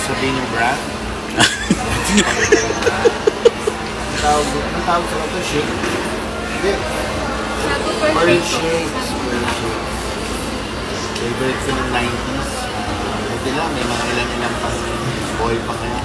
sabihin yung brand? Ang tawag sa ito, shake? Hindi. Orange shakes. Favorite ko ng 90s. Hindi lang, may mga ilang pang boy pa kaya.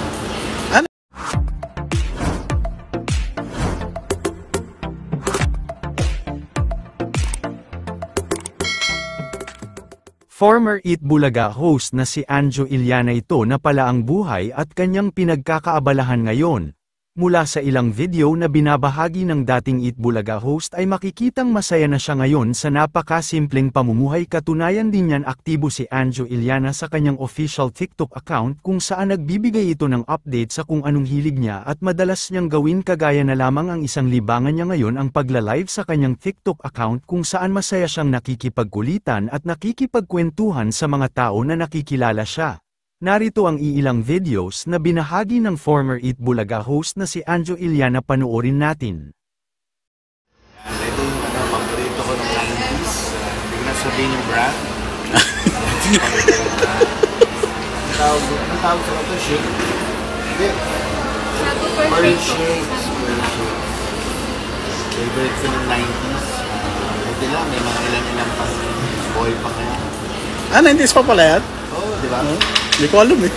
Former Eat Bulaga host na si Anjo Iliana ito na pala ang buhay at kanyang pinagkakaabalahan ngayon. Mula sa ilang video na binabahagi ng dating Eat Bulaga host ay makikitang masaya na siya ngayon sa napakasimpleng pamumuhay. Katunayan din niyan aktibo si Anjo Iliana sa kanyang official TikTok account kung saan nagbibigay ito ng update sa kung anong hilig niya at madalas niyang gawin kagaya na lamang ang isang libangan niya ngayon ang pagla-live sa kanyang TikTok account kung saan masaya siyang nakikipagkulitan at nakikipagkwentuhan sa mga tao na nakikilala siya. Narito ang iilang videos na binahagi ng former Eat Bulaga host na si Anjo Iliana, panoorin natin. Ito yung paborito ko ng 90s. Hindi ko na sabihin yung brand. Ang tawag sa ito, shake? Hindi. Orange shakes. Favorite ko ng 90s. Hindi lang, may mga ilang pang boy pa kaya. 90s pa pala yan? Oo, di ba? Hindi ko alam eh.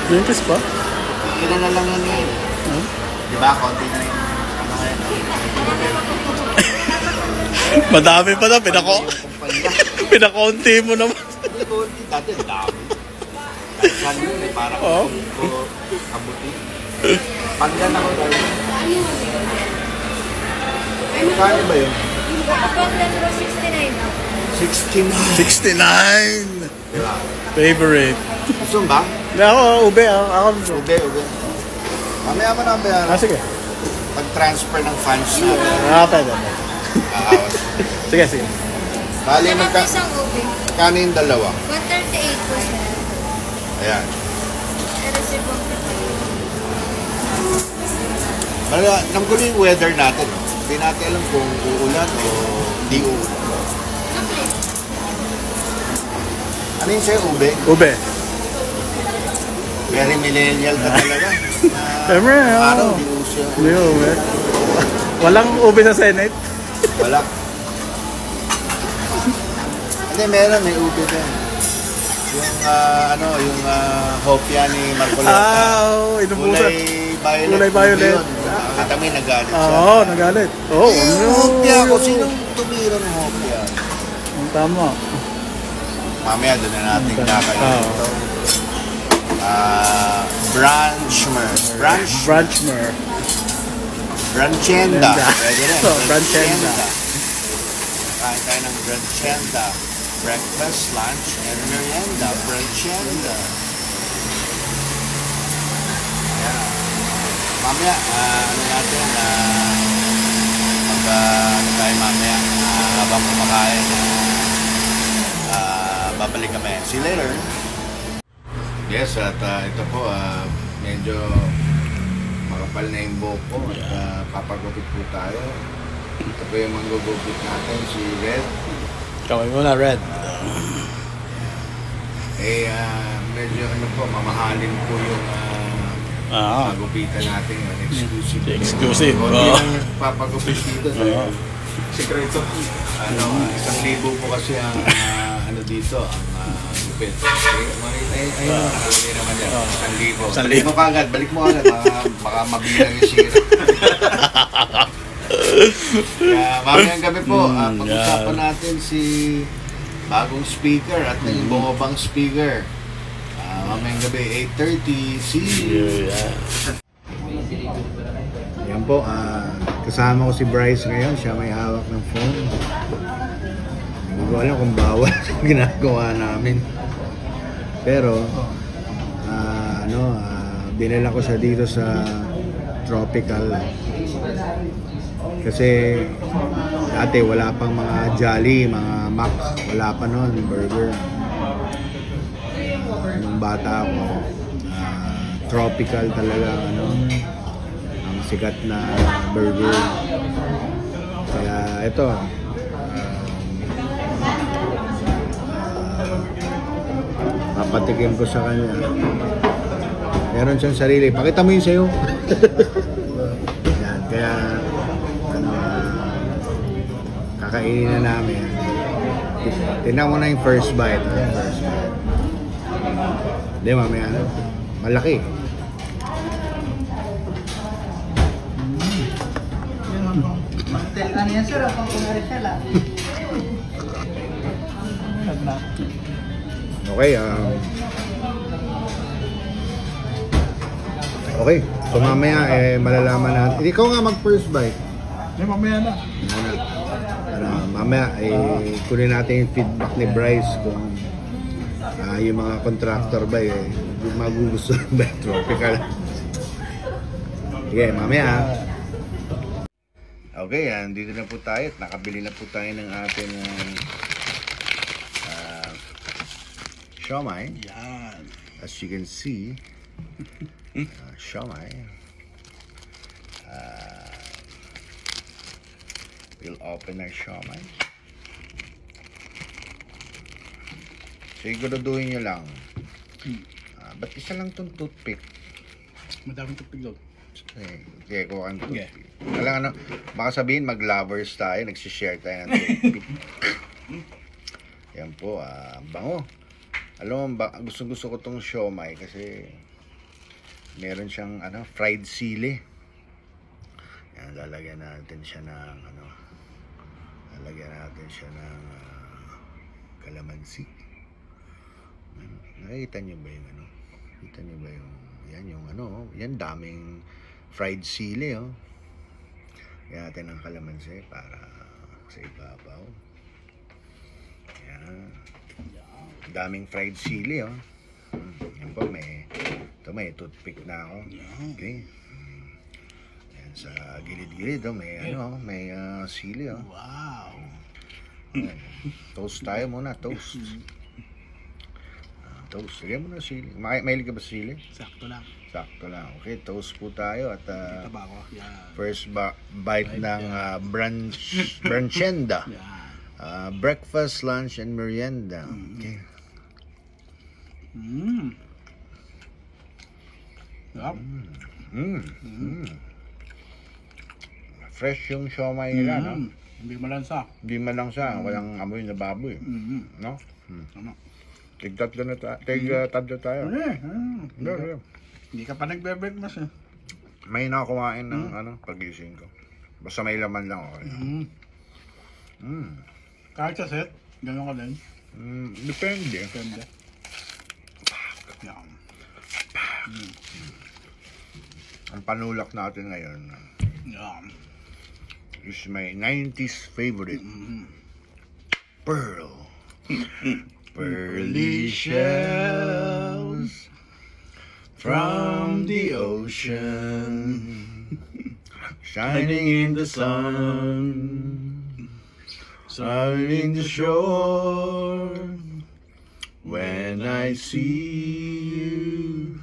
20s pa? Kailan na lang yan ngayon. Di ba? Konti na yung Madami pa na, pinakonti mo naman. Hindi konti, dati dami. Saan yun eh, parang kabuti. Pagdan ako dahil. Kano ba yun? Pagdan ko 69. 69! Favorite. Gusto mo ba? Hindi ako, ube. Ako Ube. Mamaya mo na ba? sige. Pag-transfer ng funds natin. Pwede. Sige. Bali, Isang ube. kano yung dalawa? 138 po siya. Ayan. I-receive po. Alam ko yung weather natin. Hindi natin alam kung uulan o di uulan. Ano yung sa'yo, ube? Ube. Very millennial ka talaga. Siyempre, Araw, di uso yung Hindi ube. Walang ube sa Senate? Wala. Hindi, meron. May ube din. Yung hopya ni Marcoleta. Inubusan. Kulay violet. Nakakita mo yung nagalit siya. Oo, nagalit. Yung hopya ko. Sinong tumira ng hopya? Tama. Mamaya doon na natin kakain ito. Branchmer. Branchenda. Pwede rin. Branchenda. Kain tayo ng branchenda. Breakfast, lunch, and merienda. Branchenda. Ayan. Mamaya, natin, tayo mamaya, habang kumakain, babalik kami. See you later. Yes, at ito po, medyo makapal na yung buhok ko at papagupit po tayo. Ito po yung manggugupit natin, si Red. Kamay mo na, Red. Medyo mamahalin po yung magupitan natin, yung exclusive. Hindi lang papagupit dito. Sekreto. 1,000 po kasi ang dito, ang gupit. Ayun, nakalagay naman yan. 1,000. Balik mo kagad, baka mabilang yung sira. Kaya mamayang gabi po, pag-usapan natin si bagong speaker at yung bumabang speaker. Mamayang gabi, 8:30. See you! Yan po, kasama ko si Bryce ngayon. Siya may hawak ng phone. Hindi ko alam kung bawal ginagawa namin. Pero, dinala ko siya dito sa Tropical. Kasi dati wala pang mga Jolly, mga Mac, wala pa noon, burger. Nung bata ako, Tropical talaga, ang sikat na burger. Kaya ito, papatikim ko sa kanya. Meron siyang sarili. Pakita mo yung sayo. Yan, kaya ano, kakainin na namin. Tingnan mo na yung first bite. First bite. Hindi, mamaya ano. Malaki. Ano yan sir? Ang kumarisela. Okay, okay. So mamaya, malalaman natin. Ikaw nga mag-first bite. Mamaya na. Mamaya, kunin natin yung feedback ni Bryce kung yung mga contractor ba magugustuhan ba yung tropical. Sige, mamaya. Okay, dito na po tayo at nakabili na po tayo ng ating siomai. Yan. As you can see, siomai. We'll open our siomai. Siguraduhin nyo lang. Ba't isa lang itong toothpick? Madaming tupig daw. Okay, kuha ang toothpick. Alam baka sabihin mag-lovers tayo, nagsishare tayo ng toothpick. Yan po, bango. Alam mo, gusto ko itong siomai kasi meron siyang fried sili. Yan, lalagyan natin siya ng kalamansi. Nakikita niyo ba yung Nakita niyo ba yung yan daming fried sili, oh. Kaya natin ang kalamansi para sa ibabaw. Yan. Daming fried sili, oh. Yan po, may toothpick na ako. Okay. Yan sa gilid-gilid, oh, may sili, oh. Wow. Yan. Toast tayo muna, toast. Toast. Sige mo na sili. Mahilig ka ba sa sili? Sakto lang. Sakto lang. Okay, toast po tayo at Tabako. Yan. first bite ng branchenda. Yan. Breakfast, lunch, and merienda. Okay. Yup. Fresh yung siomai nila, no? Hindi malansa. Hindi man lang siya. Walang amoy na baboy. No? Ano? Tig-tatlo tayo. Hindi ka pa nagbe-break mas eh. May nakakumain ng pagising ko. Basta may laman lang, okay. Kahit sa set, gano'n ka din. Depende. Depende. Yan. Ang panulak natin ngayon Yan. is my 90s favorite. Pearl. Pearly shells from the ocean, shining in the sun, in the shore. When I see you,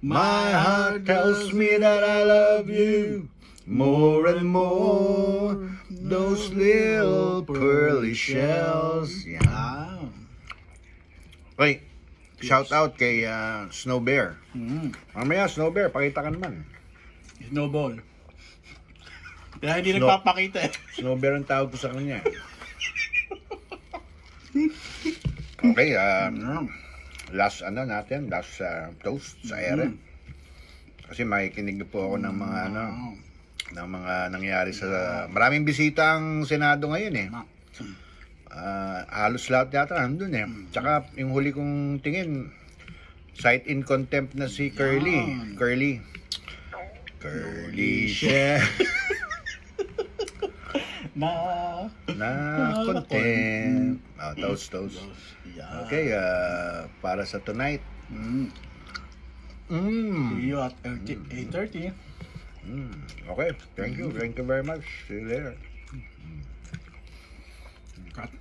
my heart tells me that I love you more and more. Those little pearly shells. Yeah. Okay, shout out kay Snow Bear. Mamaya, Snow Bear, pakita ka naman. Snowball. Kaya hindi Snow- nagpapakita eh. Snow Bear ang tawag ko sa kanya. Okay, last toast sa ere. Kasi makikinig po ako ng mga ng mga nangyari sa maraming bisita ang Senado ngayon eh. Halos lahat yata nandun eh. Tsaka yung huli kong tingin, cite in contempt na si Curly siya. na contempt. Toast. Okay, para sa tonight. See you at 8:30. Okay, thank you very much. See you later. Cut.